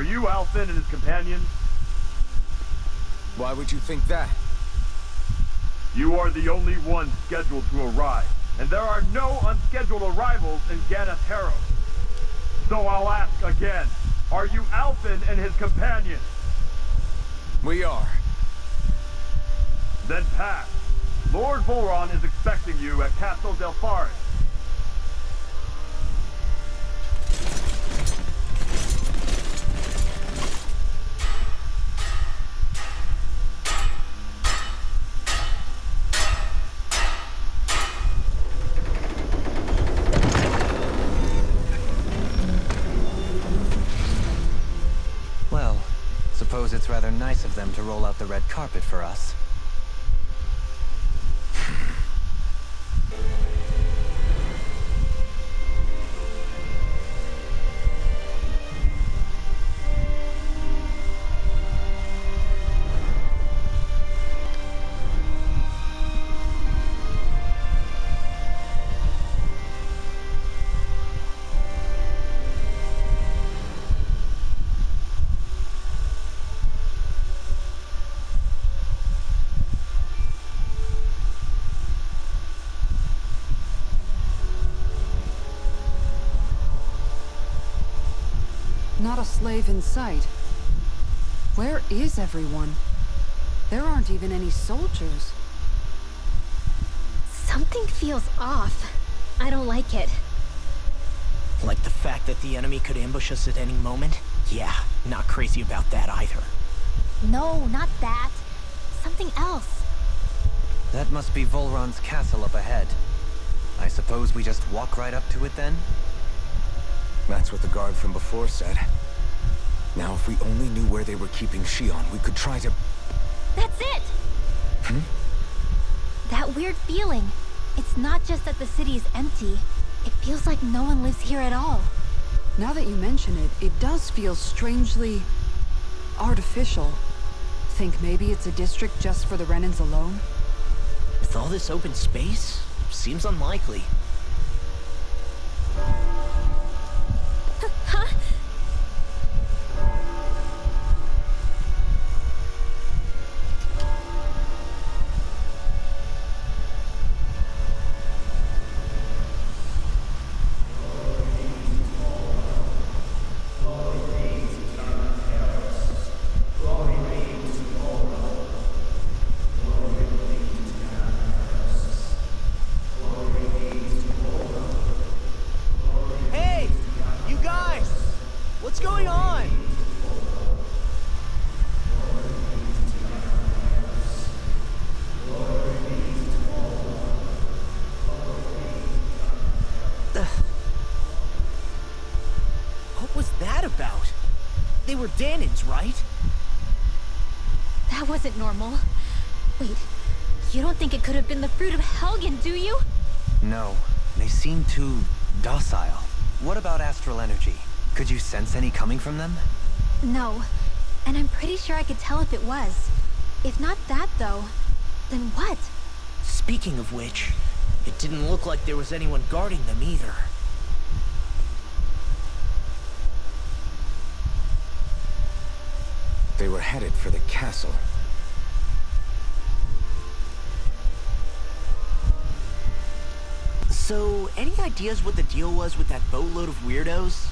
you Alphen and his companions? Why would you think that? You are the only one scheduled to arrive, and there are no unscheduled arrivals in Ganateros. So I'll ask again, are you Alphen and his companions? We are. Then pass. Lord Volron is expecting you at Castle Del Fares. Well, suppose it's rather nice of them to roll out the red carpet for us. Not a slave in sight. Where is everyone? There aren't even any soldiers. Something feels off. I don't like it. Like the fact that the enemy could ambush us at any moment? Yeah, not crazy about that either. No, not that. Something else. That must be Volron's castle up ahead. I suppose we just walk right up to it then? That's what the guard from before said. Now, if we only knew where they were keeping Shion, we could try to... That's it! That weird feeling. It's not just that the city is empty. It feels like no one lives here at all. Now that you mention it, it does feel strangely... artificial. Think maybe it's a district just for the Renans alone? With all this open space, seems unlikely. Huh? Hey! You guys! What's going on? What was that about? They were Dahnans, right? That wasn't normal. Wait, you don't think it could have been the fruit of Helgen, do you? No, they seem too docile. What about astral energy? Could you sense any coming from them? No, and I'm pretty sure I could tell if it was. If not that, though, then what? Speaking of which, it didn't look like there was anyone guarding them either. They were headed for the castle. So, any ideas what the deal was with that boatload of weirdos?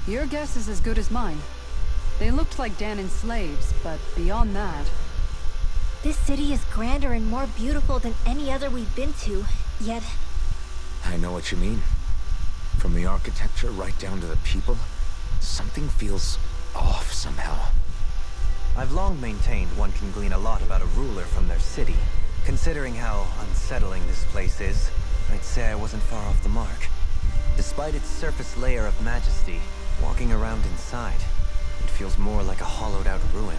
Your guess is as good as mine. They looked like Dahnan slaves, but beyond that... This city is grander and more beautiful than any other we've been to, yet... I know what you mean. From the architecture right down to the people, something feels off somehow. I've long maintained one can glean a lot about a ruler from their city. Considering how unsettling this place is, I'd say I wasn't far off the mark. Despite its surface layer of majesty, walking around inside, it feels more like a hollowed-out ruin.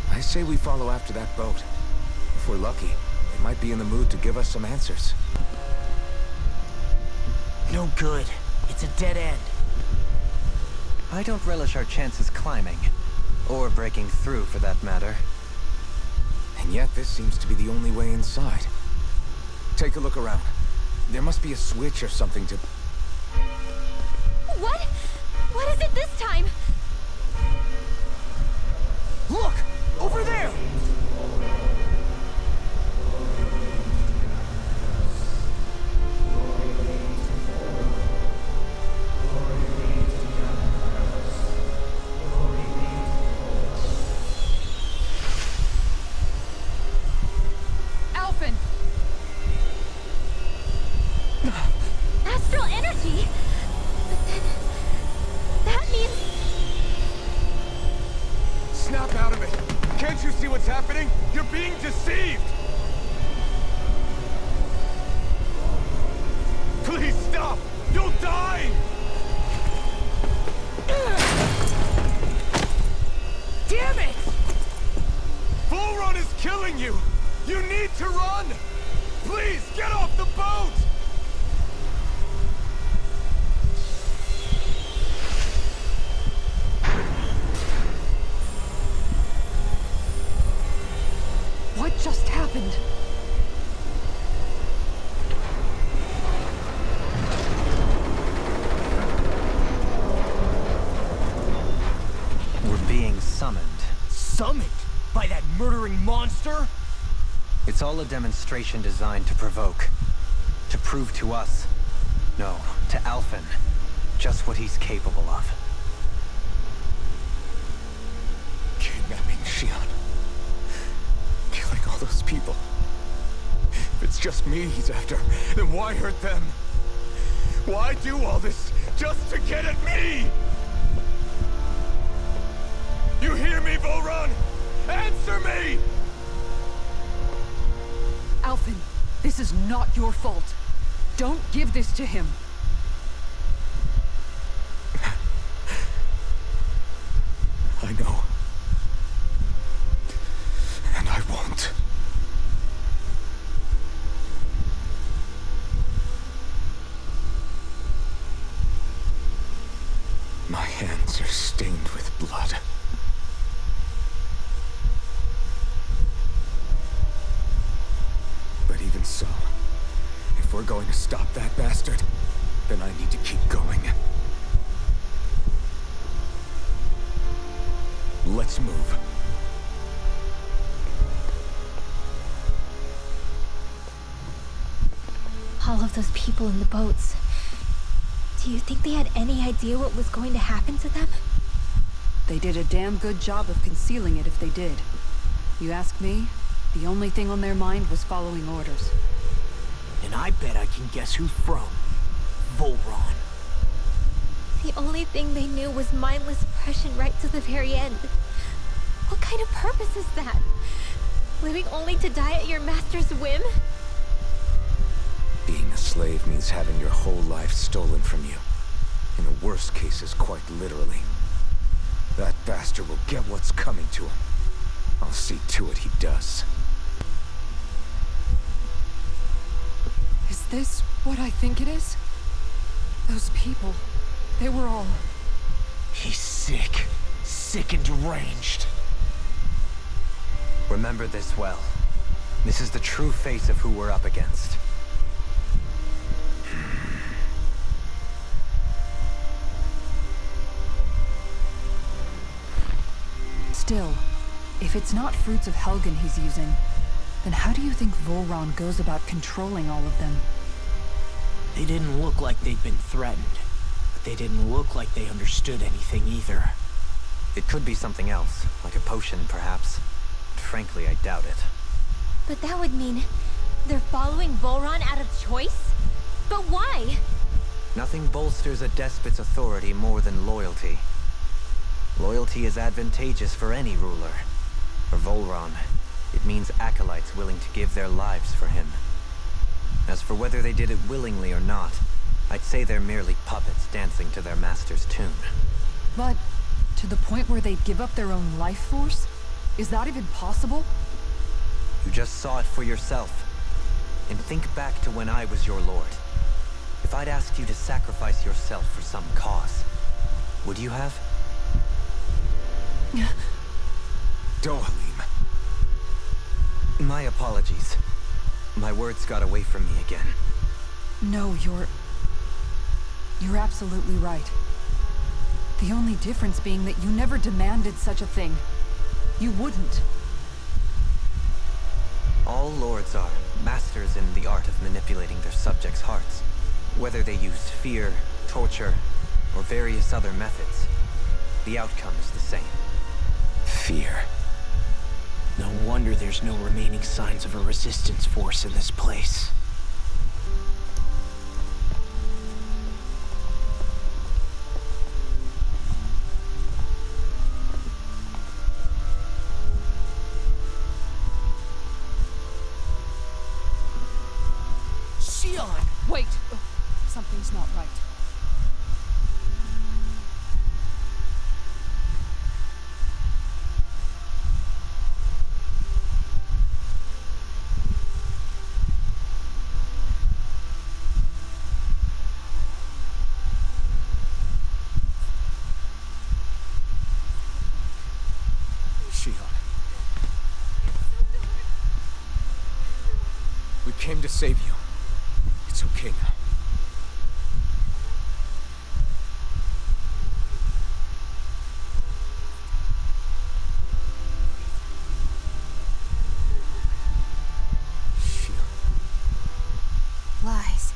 I say we follow after that boat. If we're lucky, they might be in the mood to give us some answers. No good. It's a dead end. I don't relish our chances climbing. Or breaking through, for that matter. And yet, this seems to be the only way inside. Take a look around. There must be a switch or something to... What? What is it this time? Damn it! Can't you see what's happening? You're being deceived! Please stop! You'll die! Damn it! Volron is killing you! You need to run! Please, get off the boat! What just happened? We're being summoned. Summoned? By that murdering monster? It's all a demonstration designed to provoke. To prove to us, no, to Alphen, just what he's capable of. Kidnapping Shion. Killing all those people. If it's just me he's after, then why hurt them? Why do all this just to get at me? You hear me, Volron? Answer me! Alphen, this is not your fault. Don't give this to him. I know. And I won't. My hands are stained with blood. But even so, if we're going to stop that bastard, then I need to keep going. Let's move. All of those people in the boats. Do you think they had any idea what was going to happen to them? They did a damn good job of concealing it if they did. You ask me, the only thing on their mind was following orders. And I bet I can guess who from. Volron. The only thing they knew was mindless oppression right to the very end. What kind of purpose is that? Living only to die at your master's whim? Being a slave means having your whole life stolen from you. In the worst cases, quite literally. That bastard will get what's coming to him. I'll see to it he does. Is this what I think it is? Those people, they were all... He's sick. Sick and deranged. Remember this well. This is the true face of who we're up against. Still, if it's not fruits of Helgen he's using, then how do you think Volron goes about controlling all of them? They didn't look like they'd been threatened. But they didn't look like they understood anything either. It could be something else, like a potion perhaps. But frankly, I doubt it. But that would mean they're following Volron out of choice? But why? Nothing bolsters a despot's authority more than loyalty. Loyalty is advantageous for any ruler. For Volron, it means acolytes willing to give their lives for him. As for whether they did it willingly or not, I'd say they're merely puppets dancing to their master's tune. But, to the point where they'd give up their own life force? Is that even possible? You just saw it for yourself. And think back to when I was your lord. If I'd asked you to sacrifice yourself for some cause, would you have? Dohalim. My apologies. My words got away from me again. No, you're absolutely right. The only difference being that you never demanded such a thing. You wouldn't. All lords are masters in the art of manipulating their subjects' hearts. Whether they used fear, torture, or various other methods, the outcome is the same. Fear. No wonder there's no remaining signs of a resistance force in this place. Wait! Something's not right. Shion. We came to save you. It's okay now. Shion. Lies.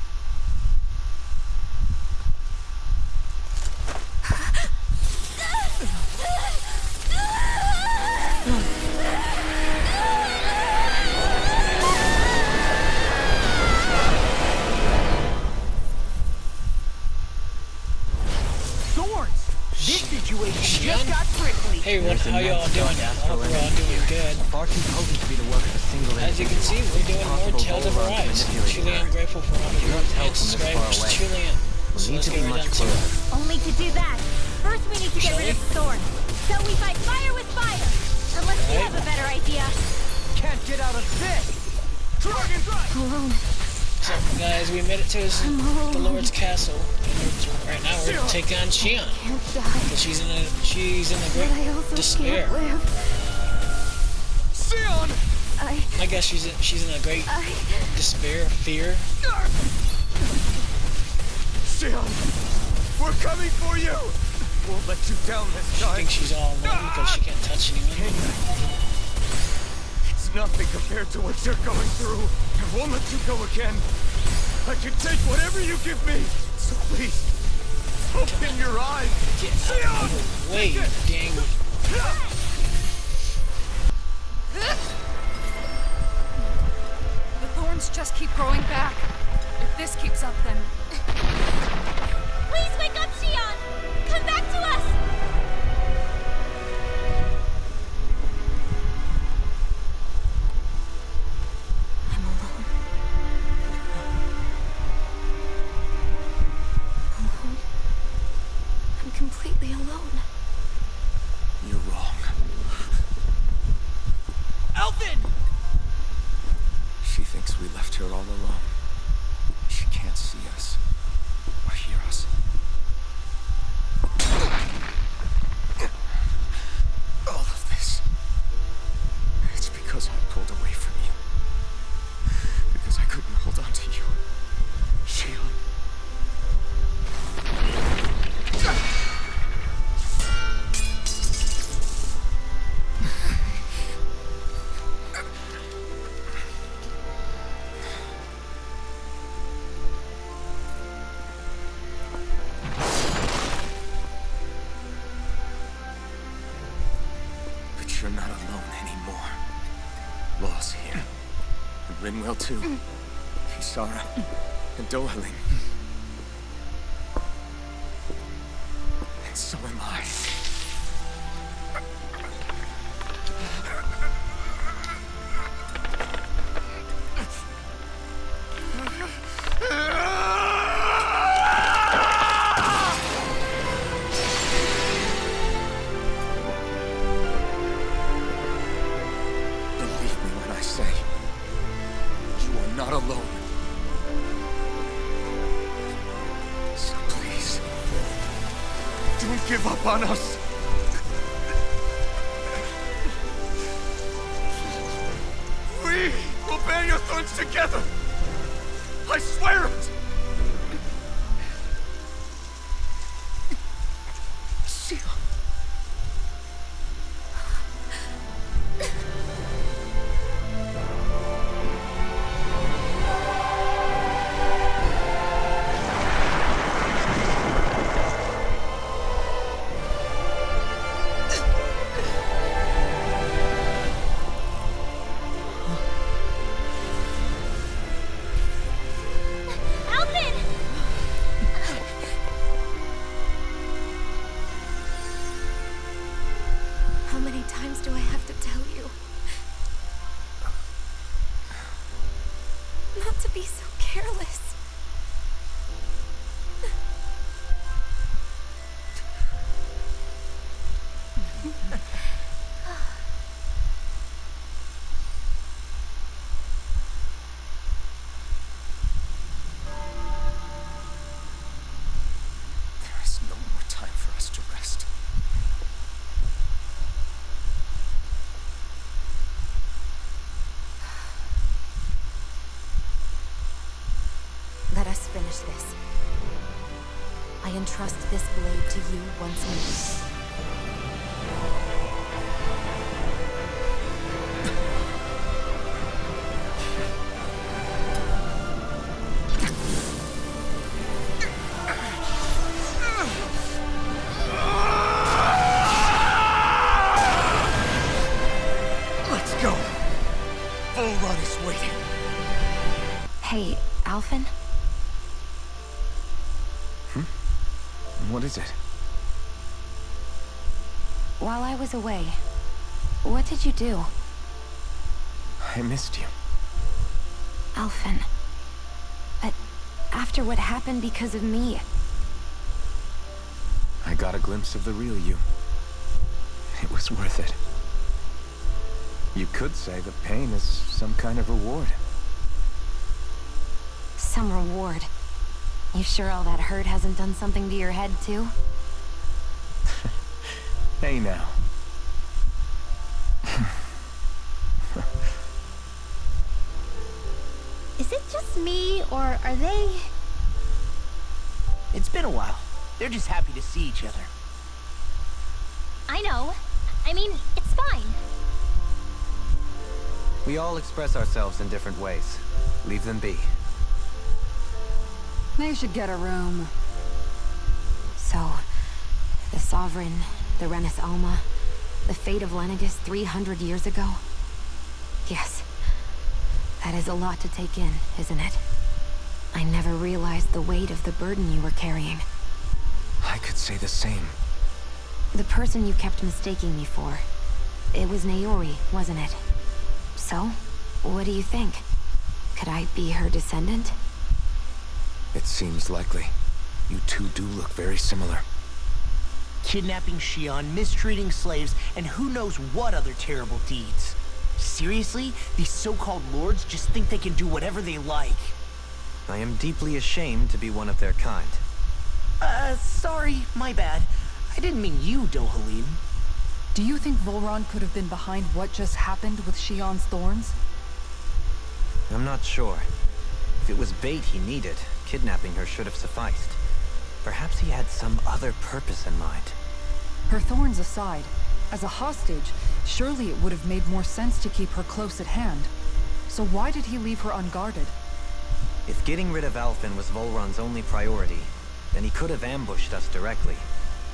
Hey, how y'all doing? I hope we're all doing good. Far too potent to be the work of a single As you can see, we're doing more Tales of Arise. Truly I'm grateful for all of you and subscribers. Truly am. So let's get right down to it. Only to do that, first we need to get rid of Thorn. So we fight fire with fire. Unless you have a better idea. Can't get out of this! Alone. So, guys, we made it to the Lord's Castle. And right now we're taking on Shion. Can't die. But she's in a But I great also despair. can't live. Shion! I guess she's in a great despair, fear. Shion! We're coming for you! Won't let you down this She time. thinks she's all alone because she can't touch anyone. It's nothing compared to what you're going through. I won't let you go again. I can take whatever you give me. So please, open your eyes. Shion! Wait, dang. The thorns just keep growing back. If this keeps up, then... Please wake up, Shion! Come back to us! I'm alone. Alone? I'm completely alone. You're wrong. Elvin! She thinks we left her all alone. She can't see us or hear us. All of this. It's because I pulled away from you. Because I couldn't hold on to you. Shion. But you're not alone anymore. Law's here. And Rinwell too. Kisara. And Dohaling. And so am I. Believe me when I say, you are not alone. So please, don't give up on us. We will bear your thorns together. I swear it. Shion. Alvin! How many times do I have to tell you? Not to be so careless. finish this. I entrust this blade to you once more. Let's go. Volron is waiting. Hey, Alphen? What is it? While I was away, what did you do? I missed you. Alphen. After what happened because of me. I got a glimpse of the real you. It was worth it. You could say the pain is some kind of reward. Some reward. You sure all that hurt hasn't done something to your head, too? Hey now. Is it just me, or are they... It's been a while. They're just happy to see each other. I know. I mean, it's fine. We all express ourselves in different ways. Leave them be. They should get a room. So, the Sovereign, the Renis Alma, the fate of Lenegis 300 years ago. Yes. That is a lot to take in, isn't it? I never realized the weight of the burden you were carrying. I could say the same. The person you kept mistaking me for. It was Naori, wasn't it? So, what do you think? Could I be her descendant? It seems likely. You two do look very similar. Kidnapping Shion, mistreating slaves, and who knows what other terrible deeds. Seriously? These so-called lords just think they can do whatever they like. I am deeply ashamed to be one of their kind. Sorry, my bad. I didn't mean you, Dohalim. Do you think Volron could have been behind what just happened with Shion's thorns? I'm not sure. If it was bait he needed, kidnapping her should have sufficed. Perhaps he had some other purpose in mind. Her thorns aside, as a hostage, surely it would have made more sense to keep her close at hand. So why did he leave her unguarded? If getting rid of Alphen was Volron's only priority, then he could have ambushed us directly.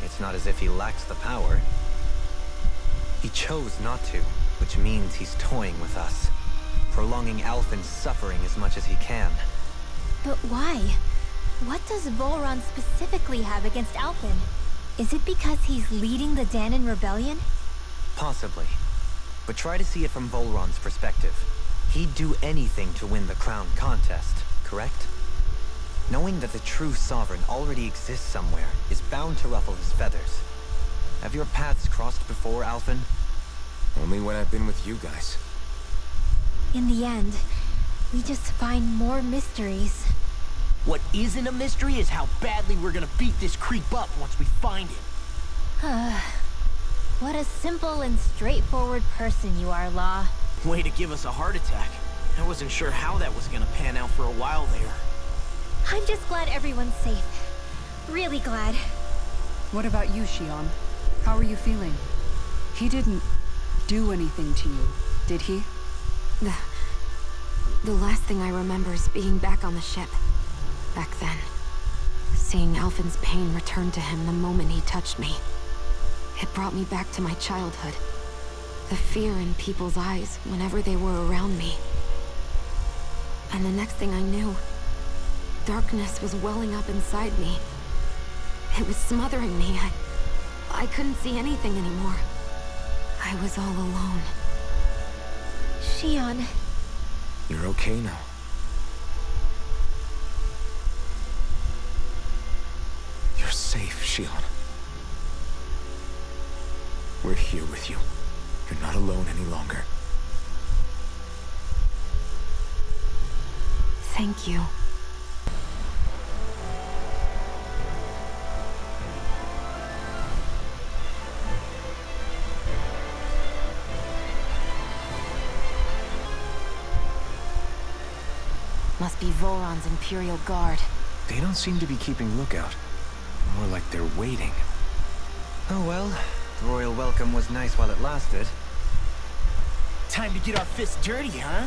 It's not as if he lacks the power. He chose not to, which means he's toying with us, prolonging Alphen's suffering as much as he can. But why? What does Volron specifically have against Alphen? Is it because he's leading the Dahnan rebellion? Possibly. But try to see it from Volron's perspective. He'd do anything to win the crown contest, correct? Knowing that the true Sovereign already exists somewhere is bound to ruffle his feathers. Have your paths crossed before, Alphen? Only when I've been with you guys. In the end, we just find more mysteries. What isn't a mystery is how badly we're gonna beat this creep up once we find him. What a simple and straightforward person you are, Law. Way to give us a heart attack. I wasn't sure how that was gonna pan out for a while there. I'm just glad everyone's safe. Really glad. What about you, Shion? How are you feeling? He didn't do anything to you, did he? The last thing I remember is being back on the ship. Back then. Seeing Alphen's pain return to him the moment he touched me. It brought me back to my childhood. The fear in people's eyes whenever they were around me. And the next thing I knew, darkness was welling up inside me. It was smothering me. I couldn't see anything anymore. I was all alone. Shion. You're okay now. You're safe, Shion. We're here with you. You're not alone any longer. Thank you. Must be Volron's Imperial Guard. They don't seem to be keeping lookout. More like they're waiting. Oh well, the royal welcome was nice while it lasted. Time to get our fists dirty, huh?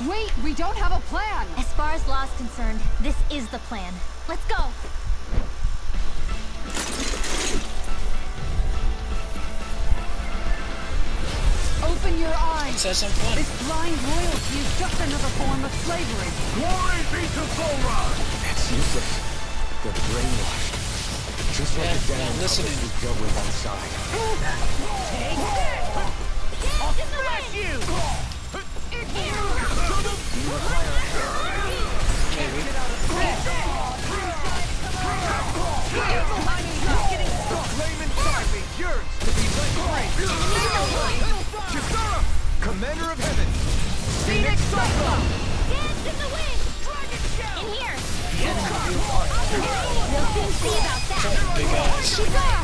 Wait, we don't have a plan! As far as law's concerned, this is the plan. Let's go! Open your eyes! Let's have some fun. This blind loyalty is just another form of slavery. Glory be to Thora! It's useless. They're brainwashed. Just like Yeah, the not damn listening. we dealt with outside. I'll smash you! Maybe. Commander of Heaven! Dance in the wind! In here! We'll soon see about that! Big eyes. Shazar!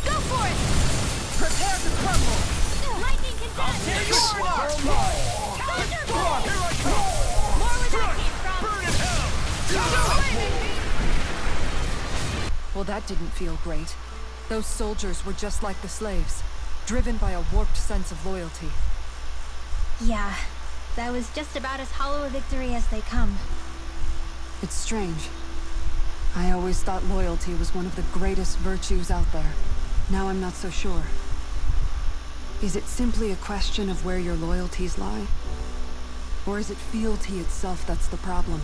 Go for it! Prepare to crumble! Lightning can dance! Thunderbolt! More where that came from! Well, that didn't feel great. Those soldiers were just like the slaves, driven by a warped sense of loyalty. Yeah, that was just about as hollow a victory as they come. It's strange. I always thought loyalty was one of the greatest virtues out there. Now I'm not so sure. Is it simply a question of where your loyalties lie? Or is it fealty itself that's the problem?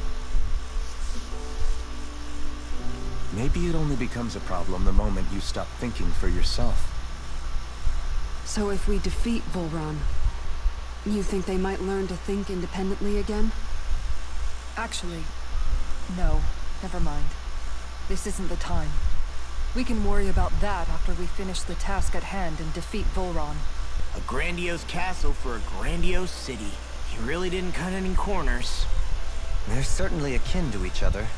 Maybe it only becomes a problem the moment you stop thinking for yourself. So if we defeat Volran, you think they might learn to think independently again? Actually, no. Never mind. This isn't the time. We can worry about that after we finish the task at hand and defeat Volran. A grandiose castle for a grandiose city. He really didn't cut any corners. They're certainly akin to each other.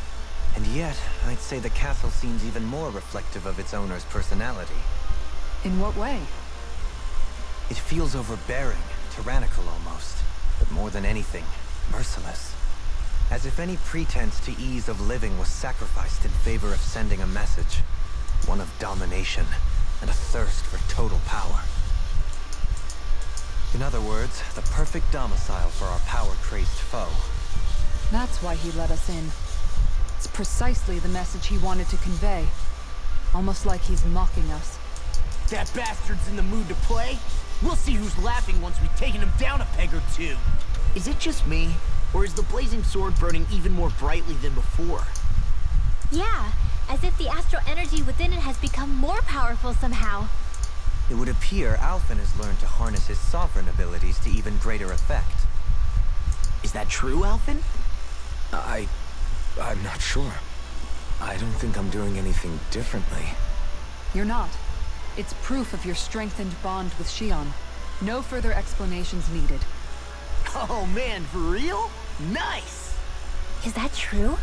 And yet, I'd say the castle seems even more reflective of its owner's personality. In what way? It feels overbearing, tyrannical almost. But more than anything, merciless. As if any pretense to ease of living was sacrificed in favor of sending a message. One of domination, and a thirst for total power. In other words, the perfect domicile for our power-crazed foe. That's why he let us in. It's precisely the message he wanted to convey. Almost like he's mocking us. That bastard's in the mood to play? We'll see who's laughing once we've taken him down a peg or two. Is it just me? Or is the blazing sword burning even more brightly than before? Yeah, as if the astral energy within it has become more powerful somehow. It would appear Alphen has learned to harness his sovereign abilities to even greater effect. Is that true, Alphen? I'm not sure. I don't think I'm doing anything differently. You're not. It's proof of your strengthened bond with Xion. No further explanations needed. Oh man, for real? Nice! Is that true?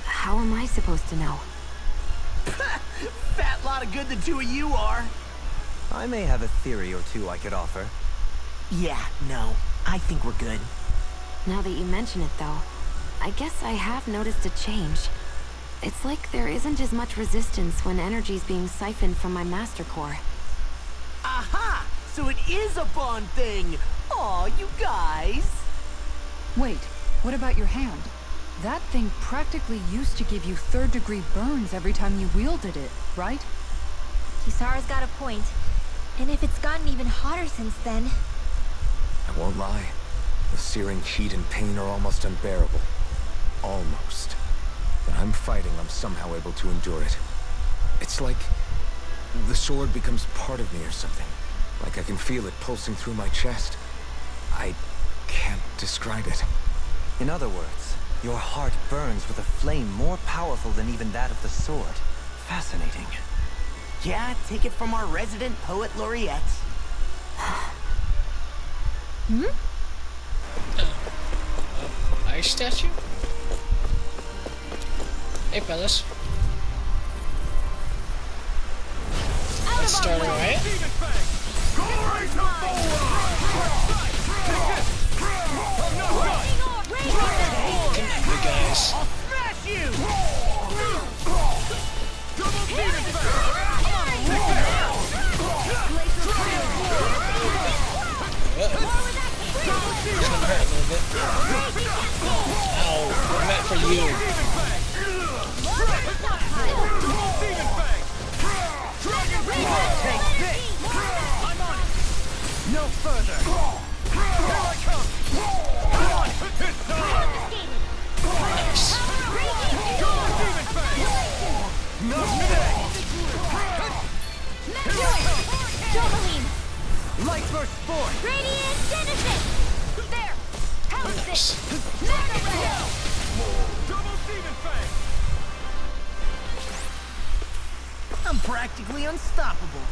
How am I supposed to know? Fat lot of good the two of you are. I may have a theory or two I could offer. Yeah, no. I think we're good. Now that you mention it, though, I guess I have noticed a change. It's like there isn't as much resistance when energy's being siphoned from my Master Core. Aha! So it is a bond thing! Aw, you guys! Wait, what about your hand? That thing practically used to give you third-degree burns every time you wielded it, right? Kisara's got a point. And if it's gotten even hotter since then... I won't lie. The searing heat and pain are almost unbearable. Almost. When I'm fighting, I'm somehow able to endure it. It's like the sword becomes part of me or something. Like I can feel it pulsing through my chest. I can't describe it. In other words, your heart burns with a flame more powerful than even that of the sword. Fascinating. Yeah, take it from our resident poet laureate. Ice statue? Hey, fellas. Let's start a riot. Glory to You guys. I'll smash you! it. Ow, I meant for you. Take this! I'm on it! No further! Here I come! Come on! Nice. Not today! Jovaline! Light burst forth! Radiant Genesis! There! How's this? Nice. Mega Ray! Double Demon Fang! I'm practically unstoppable.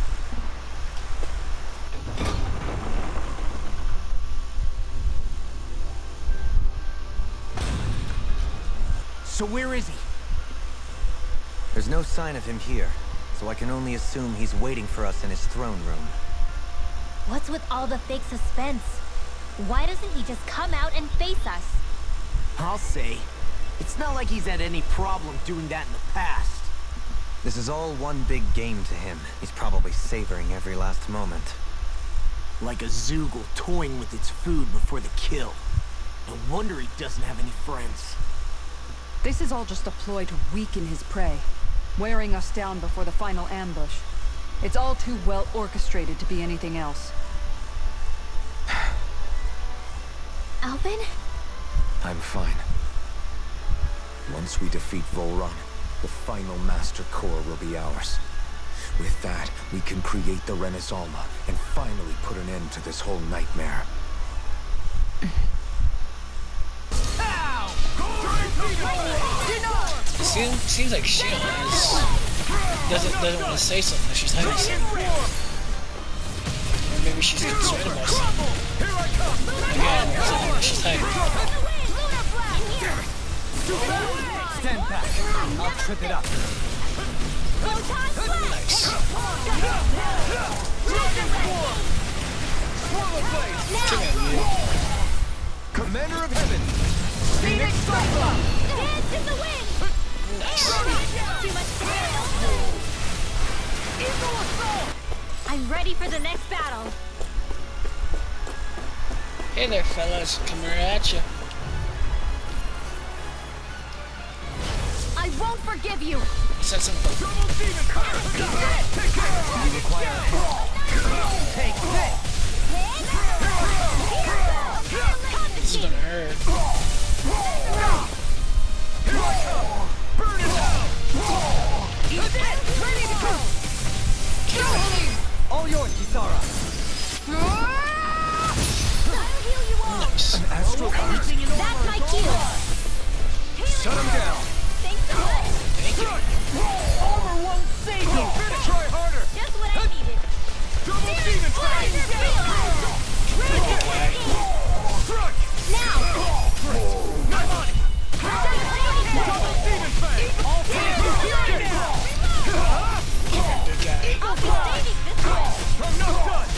So where is he? There's no sign of him here, so I can only assume he's waiting for us in his throne room. What's with all the fake suspense? Why doesn't he just come out and face us? I'll say. It's not like he's had any problem doing that in the past. This is all one big game to him. He's probably savoring every last moment. Like a Zoogle toying with its food before the kill. No wonder he doesn't have any friends. This is all just a ploy to weaken his prey, wearing us down before the final ambush. It's all too well orchestrated to be anything else. Alvin? I'm fine. Once we defeat Volron, the final Master Core will be ours. With that, we can create the Renaissance and finally put an end to this whole nightmare. Seems like Shion doesn't want to say something, that she's hiding something. Or maybe she's concerned about something. Again, something that she's hiding. Stand back. I'll trip it up. Nice. Come at you. Commander of Heaven! Phoenix Cyclone! Hands in the wind! Nice. Too much to handle! Eagle Assault! I'm ready for the next battle. Hey there, fellas. Coming right at you. I won't forgive you! He said something. Double Demon Fire! You require take this! This is gonna hurt. Here I come! Burn it out! Eat this! Ready to go! Kill him! All yours, Kisara! I'll heal you all! Nice. Astral Heart? That's my cue! Shut him down! Thanks so much! Thank you. Armor won't save you! Try harder! Just what I needed! Double Demon Fang! Struck! Now! I'm on it! Double Demon Fang! All hands Big guy. I'll be saving this one! I'm not done!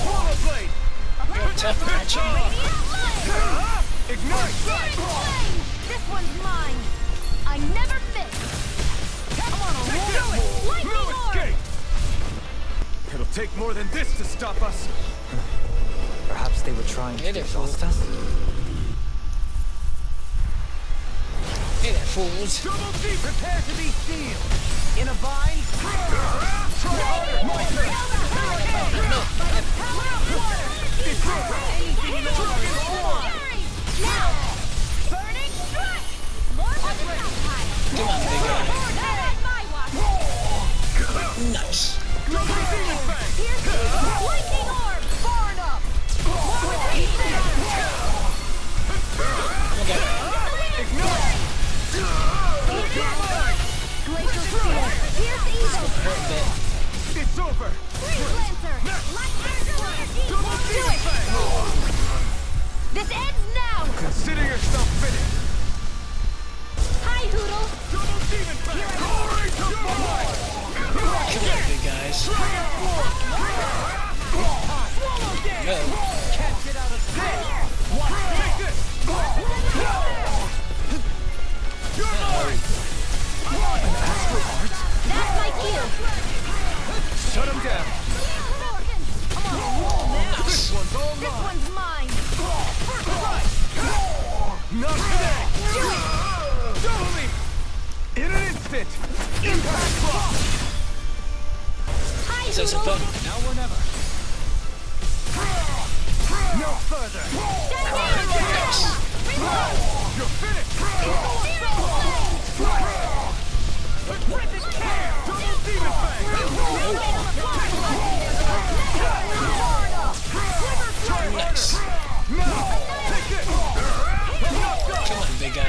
Swallow Blade! You're tough, aren't you? Ignite! Flame! This one's mine! I never miss! Come on, Do it! Lightning No orb! escape! It'll take more than this to stop us. Perhaps they were trying Get to it, exhaust fool. us? Hey there, fools. Double D! Prepare to be sealed! In a bind? Try harder! My turn! Now! Burning strike! More on the outside! Come on, big guy. My watch! Nice. Double Demon Fang! Lightning orb! Far enough! Okay. Ignite! Glacial Steel! Pierce Evil! Hurt a bit. It's over! Freeze Lancer! Light Energy! Double Do Demon it! Fang! This ends now! Consider yourself finished! Hi, Hoodle! Double Demon Fang! Glory to Boy! Come on, big guys. Dragon Force! Swallow Day! No. Catch it out of sight! Watch take this! You're mine! Astral Heart? That's my cue! Shut him down! I'm on a roll now! This one's all This mine! one's mine! Not today! Double me! In an instant! Impact block! It says a button. Now or never. No further! Nice. You're finished! Double demon fang! Nice. Now! Take it! Come on, big guy.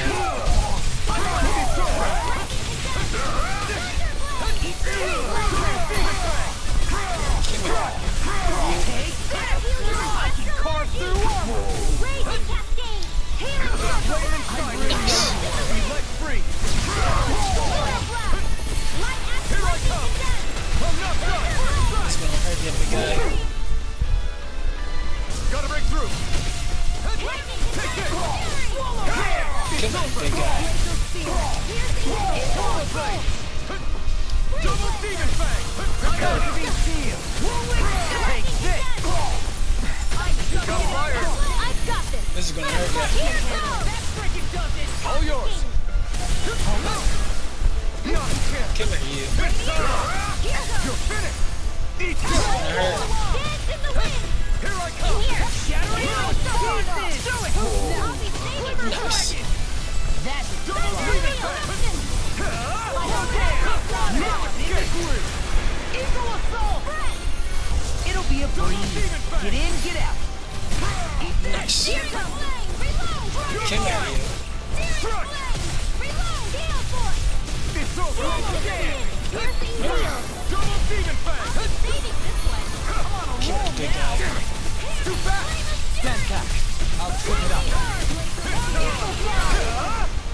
Carve through armor! Raging Cascade! Healing Circle! Be let free! Aura Blast! Light Action Here I Lightning come! Condensed! I'm not done! It's gonna hurt you, big guy. Gotta break through! Lightning Take it! Condensed! Come on, big guy. Double demon fang! Prepare to be sealed! Take this! Got fired! I've got this! This is gonna hurt you. Here goes! That freaking does it! All yours! Not here! Come here, you. It's time! Here goes! You're finished! Eat It's this! gonna hurt. Dance in the wind! Here I come! Here! Shattering Here out! goes! Do it! I'll be saving her Nice. dragon! That's Double demon fang! Now it's get through! Eagle Assault! It'll be a Double breeze. demon fang! Get in, get out. Nice. Here goes! Reload! Come here, you. Reload! Gale Force! It's over! Piercing Steel! Double demon fang! Saving this one! Come here, big guy. Too fast! Stand back. I'll trip it up.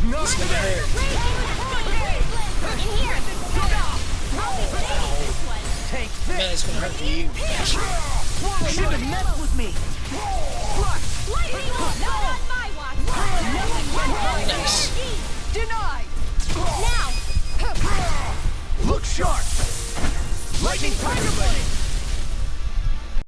Not It's gonna today! hurt. In here! I'll be saving this one! Take Man, this. it's gonna hurt for you. Shouldn't have messed with me. Lightning Not on my watch! Nice. Denied. Now! Look sharp! Lightning Tiger Blade!